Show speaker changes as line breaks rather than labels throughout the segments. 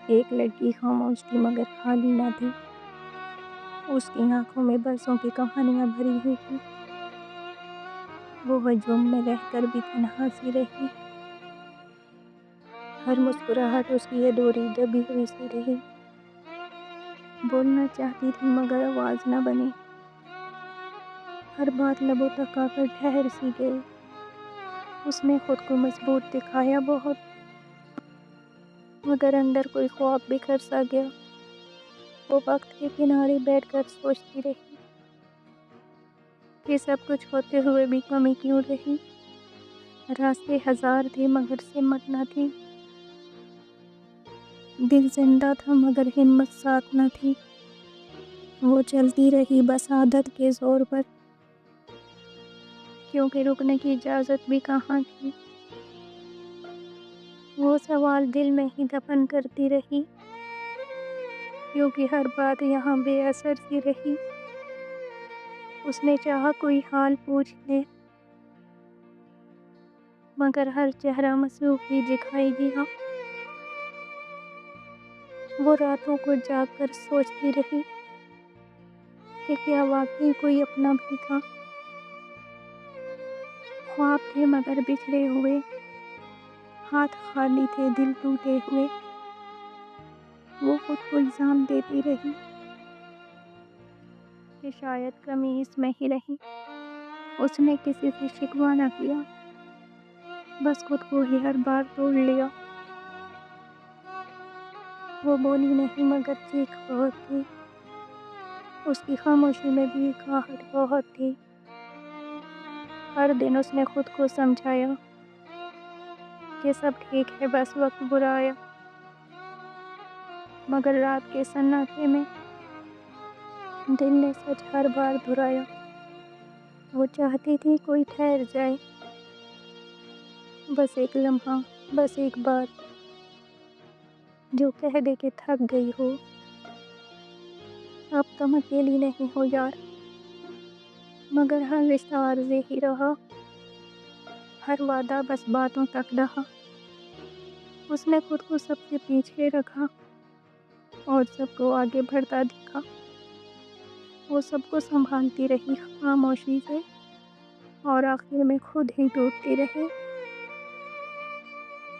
ایک لڑکی خاموش تھی مگر خالی نہ تھی۔ اس کی آنکھوں میں برسوں کی کہانیاں بھری ہوئی تھی۔ وہ ہجوم میں رہ کر بھی تنہا سی رہی۔ ہر مسکراہٹ اس کی ادھوری دبی ہوئی سی رہی۔ بولنا چاہتی تھی مگر آواز نہ بنی۔ ہر بات لبوں تک آ کر ٹھہر سی گئی۔ اس نے خود کو مضبوط دکھایا بہت، مگر اندر کوئی خواب بکھر سا گیا۔ وہ وقت کے کنارے بیٹھ کر سوچتی رہی کہ سب کچھ ہوتے ہوئے بھی کمی کیوں رہی۔ راستے ہزار تھے مگر سمت نہ تھی۔ دل زندہ تھا مگر ہمت ساتھ نہ تھی۔ وہ چلتی رہی بس عادت کے زور پر، کیونکہ رکنے کی اجازت بھی کہاں تھی۔ وہ سوال دل میں ہی دفن کرتی رہی، کیونکہ ہر بات یہاں بے اثر سی رہی۔ اس نے چاہا کوئی حال پوچھ لے، مگر ہر چہرہ مصروف ہی دکھائی دیا۔ وہ راتوں کو جاگ کر سوچتی رہی کہ کیا واقعی کوئی اپنا بھی تھا۔ خواب تھے مگر بچھڑے ہوئے، ہاتھ خالی تھے دل ٹوٹے ہوئے۔ وہ خود کو الزام دیتی رہی کہ شاید کمی اس میں ہی رہی۔ اس نے کسی سے شکوہ نہ کیا، بس خود کو ہی ہر بار توڑ لیا۔ وہ بولی نہیں مگر چیخ بہت تھی۔ اس کی خاموشی میں بھی ایک آہٹ بہت تھی۔ ہر دن اس نے خود کو سمجھایا کہ سب ٹھیک ہے، بس وقت برا آیا۔ مگر رات کے سناٹے میں دل نے سچ ہر بار دہرایا۔ وہ چاہتی تھی کوئی ٹھہر جائے، بس ایک لمحہ، بس ایک بات جو کہہ دے کہ تھک گئی ہو، اب تم اکیلی نہیں ہو یار۔ مگر ہر رشتہ عارضی ہی رہا، ہر وعدہ بس باتوں تک رہا۔ اس نے خود کو سب سے پیچھے رکھا اور سب کو آگے بڑھتا دیکھا۔ وہ سب کو سنبھالتی رہی خاموشی سے، اور آخر میں خود ہی ٹوٹتی رہی۔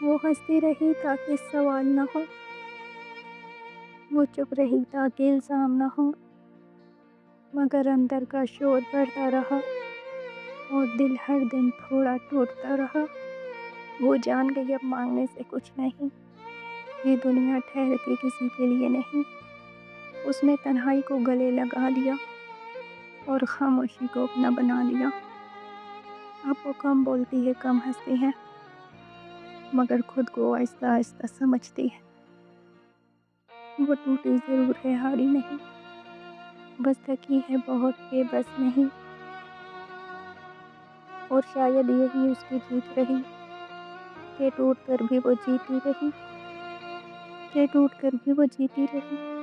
وہ ہنستی رہی تاکہ سوال نہ ہو، وہ چپ رہی تاکہ الزام نہ ہو، مگر اندر کا شور بڑھتا رہا اور دل ہر دن تھوڑا ٹوٹتا رہا۔ وہ جان گئی اب مانگنے سے کچھ نہیں، یہ دنیا ٹھہرتی کسی کے لیے نہیں۔ اس نے تنہائی کو گلے لگا لیا اور خاموشی کو اپنا بنا لیا۔ اب وہ کم بولتی ہے، کم ہنستی ہے، مگر خود کو آہستہ آہستہ سمجھتی ہے۔ وہ ٹوٹی ضرور ہے، ہاری نہیں، بس تھکی ہے بہت، بے بس نہیں۔ اور شاید یہی اس کی جیت رہی کہ ٹوٹ کر بھی وہ جیتی رہی، کہ ٹوٹ کر بھی وہ جیتی رہی۔